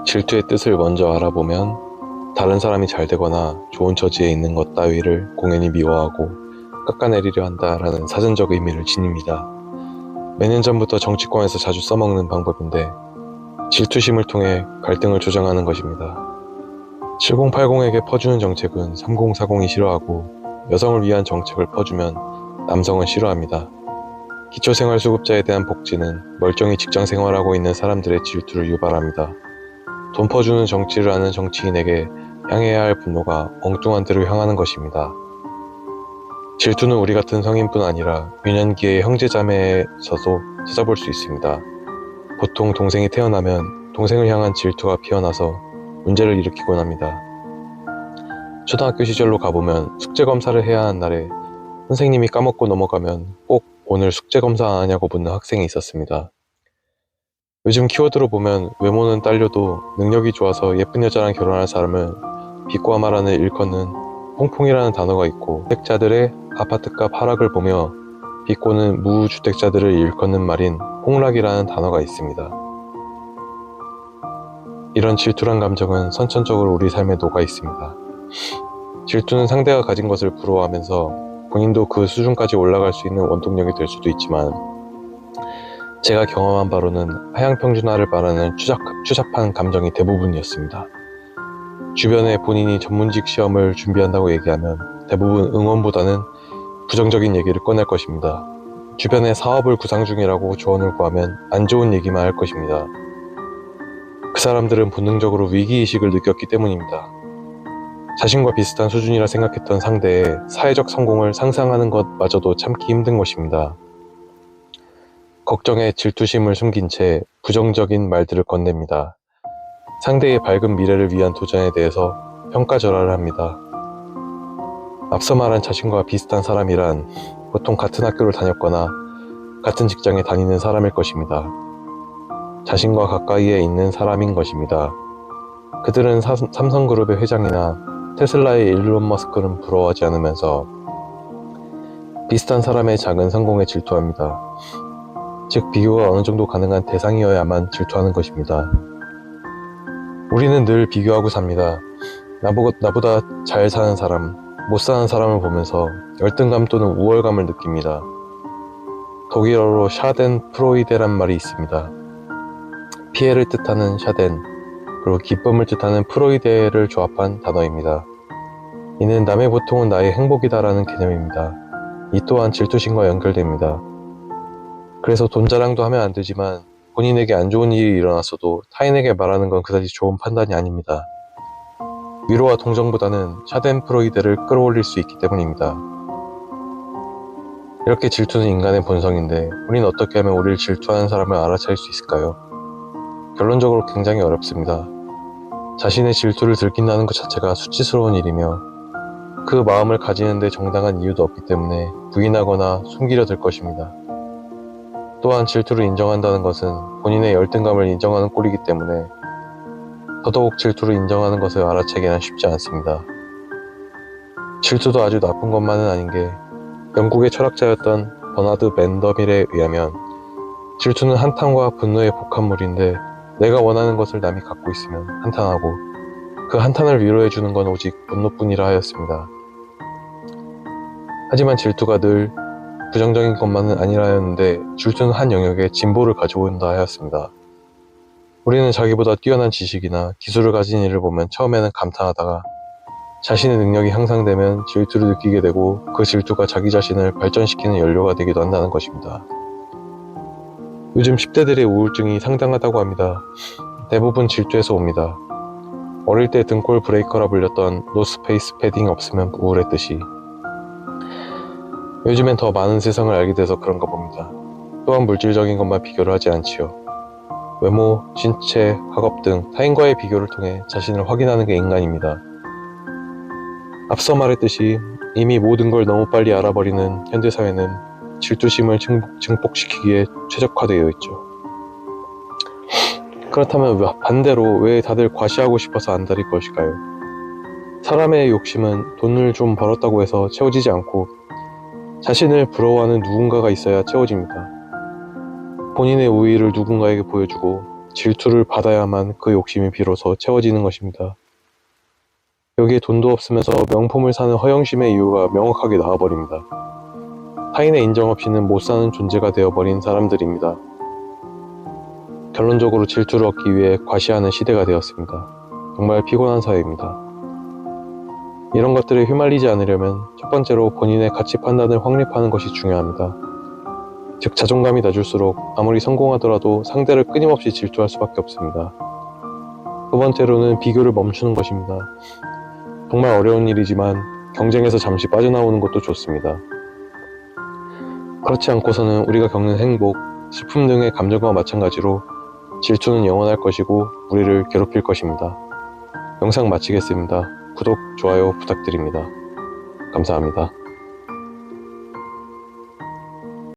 질투의 뜻을 먼저 알아보면 다른 사람이 잘 되거나 좋은 처지에 있는 것 따위를 공연히 미워하고 깎아내리려 한다라는 사전적 의미를 지닙니다. 몇 년 전부터 정치권에서 자주 써먹는 방법인데 질투심을 통해 갈등을 조장하는 것입니다. 7080에게 퍼주는 정책은 3040이 싫어하고 여성을 위한 정책을 퍼주면 남성은 싫어합니다. 기초생활수급자에 대한 복지는 멀쩡히 직장생활하고 있는 사람들의 질투를 유발합니다. 돈 퍼주는 정치를 하는 정치인에게 향해야 할 분노가 엉뚱한 데로 향하는 것입니다. 질투는 우리 같은 성인뿐 아니라 유년기의 형제자매에서도 찾아볼 수 있습니다. 보통 동생이 태어나면 동생을 향한 질투가 피어나서 문제를 일으키곤 합니다. 초등학교 시절로 가보면 숙제검사를 해야 하는 날에 선생님이 까먹고 넘어가면 꼭 오늘 숙제검사 안 하냐고 묻는 학생이 있었습니다. 요즘 키워드로 보면 외모는 딸려도 능력이 좋아서 예쁜 여자랑 결혼할 사람은 비꼬아 말하는 일컫는 퐁퐁이라는 단어가 있고, 주택자들의 아파트값 하락을 보며 비꼬는 무주택자들을 일컫는 말인 폭락이라는 단어가 있습니다. 이런 질투란 감정은 선천적으로 우리 삶에 녹아 있습니다. 질투는 상대가 가진 것을 부러워하면서 본인도 그 수준까지 올라갈 수 있는 원동력이 될 수도 있지만, 제가 경험한 바로는 하향평준화를 말하는 추잡한 감정이 대부분이었습니다. 주변에 본인이 전문직 시험을 준비한다고 얘기하면 대부분 응원보다는 부정적인 얘기를 꺼낼 것입니다. 주변에 사업을 구상 중이라고 조언을 구하면 안 좋은 얘기만 할 것입니다. 그 사람들은 본능적으로 위기의식을 느꼈기 때문입니다. 자신과 비슷한 수준이라 생각했던 상대의 사회적 성공을 상상하는 것마저도 참기 힘든 것입니다. 걱정에 질투심을 숨긴 채 부정적인 말들을 건넵니다. 상대의 밝은 미래를 위한 도전에 대해서 평가절하를 합니다. 앞서 말한 자신과 비슷한 사람이란 보통 같은 학교를 다녔거나 같은 직장에 다니는 사람일 것입니다. 자신과 가까이에 있는 사람인 것입니다. 그들은 삼성그룹의 회장이나 테슬라의 일론 머스크는 부러워하지 않으면서 비슷한 사람의 작은 성공에 질투합니다. 즉, 비교가 어느 정도 가능한 대상이어야만 질투하는 것입니다. 우리는 늘 비교하고 삽니다. 나보다 잘 사는 사람, 못 사는 사람을 보면서 열등감 또는 우월감을 느낍니다. 독일어로 샤덴프로이데란 말이 있습니다. 피해를 뜻하는 샤덴, 그리고 기쁨을 뜻하는 프로이데를 조합한 단어입니다. 이는 남의 고통은 나의 행복이다라는 개념입니다. 이 또한 질투심과 연결됩니다. 그래서 돈 자랑도 하면 안 되지만 본인에게 안 좋은 일이 일어났어도 타인에게 말하는 건 그다지 좋은 판단이 아닙니다. 위로와 동정보다는 샤덴프로이데를 끌어올릴 수 있기 때문입니다. 이렇게 질투는 인간의 본성인데 우린 어떻게 하면 우리를 질투하는 사람을 알아차릴 수 있을까요? 결론적으로 굉장히 어렵습니다. 자신의 질투를 들킨다는 것 자체가 수치스러운 일이며 그 마음을 가지는데 정당한 이유도 없기 때문에 부인하거나 숨기려 들 것입니다. 또한 질투를 인정한다는 것은 본인의 열등감을 인정하는 꼴이기 때문에 더더욱 질투를 인정하는 것을 알아채기는 쉽지 않습니다. 질투도 아주 나쁜 것만은 아닌 게, 영국의 철학자였던 버나드 밴더밀에 의하면 질투는 한탄과 분노의 복합물인데 내가 원하는 것을 남이 갖고 있으면 한탄하고 그 한탄을 위로해주는 건 오직 분노뿐이라 하였습니다. 하지만 질투가 늘 부정적인 것만은 아니라였는데 질투는 한 영역에 진보를 가져온다 하였습니다. 우리는 자기보다 뛰어난 지식이나 기술을 가진 이를 보면 처음에는 감탄하다가 자신의 능력이 향상되면 질투를 느끼게 되고 그 질투가 자기 자신을 발전시키는 연료가 되기도 한다는 것입니다. 요즘 10대들의 우울증이 상당하다고 합니다. 대부분 질투에서 옵니다. 어릴 때 등골 브레이커라 불렸던 노스페이스 패딩 없으면 우울했듯이 요즘엔 더 많은 세상을 알게 돼서 그런가 봅니다. 또한 물질적인 것만 비교를 하지 않지요. 외모, 신체, 학업 등 타인과의 비교를 통해 자신을 확인하는 게 인간입니다. 앞서 말했듯이 이미 모든 걸 너무 빨리 알아버리는 현대사회는 질투심을 증폭시키기에 최적화되어 있죠. 그렇다면 반대로 왜 다들 과시하고 싶어서 안달일 것일까요? 사람의 욕심은 돈을 좀 벌었다고 해서 채워지지 않고 자신을 부러워하는 누군가가 있어야 채워집니다. 본인의 우위를 누군가에게 보여주고 질투를 받아야만 그 욕심이 비로소 채워지는 것입니다. 여기에 돈도 없으면서 명품을 사는 허영심의 이유가 명확하게 나와버립니다. 타인의 인정 없이는 못 사는 존재가 되어버린 사람들입니다. 결론적으로 질투를 얻기 위해 과시하는 시대가 되었습니다. 정말 피곤한 사회입니다. 이런 것들에 휘말리지 않으려면 첫 번째로 본인의 가치 판단을 확립하는 것이 중요합니다. 즉 자존감이 낮을수록 아무리 성공하더라도 상대를 끊임없이 질투할 수밖에 없습니다. 두 번째로는 비교를 멈추는 것입니다. 정말 어려운 일이지만 경쟁에서 잠시 빠져나오는 것도 좋습니다. 그렇지 않고서는 우리가 겪는 행복, 슬픔 등의 감정과 마찬가지로 질투는 영원할 것이고 우리를 괴롭힐 것입니다. 영상 마치겠습니다. 구독, 좋아요 부탁드립니다. 감사합니다.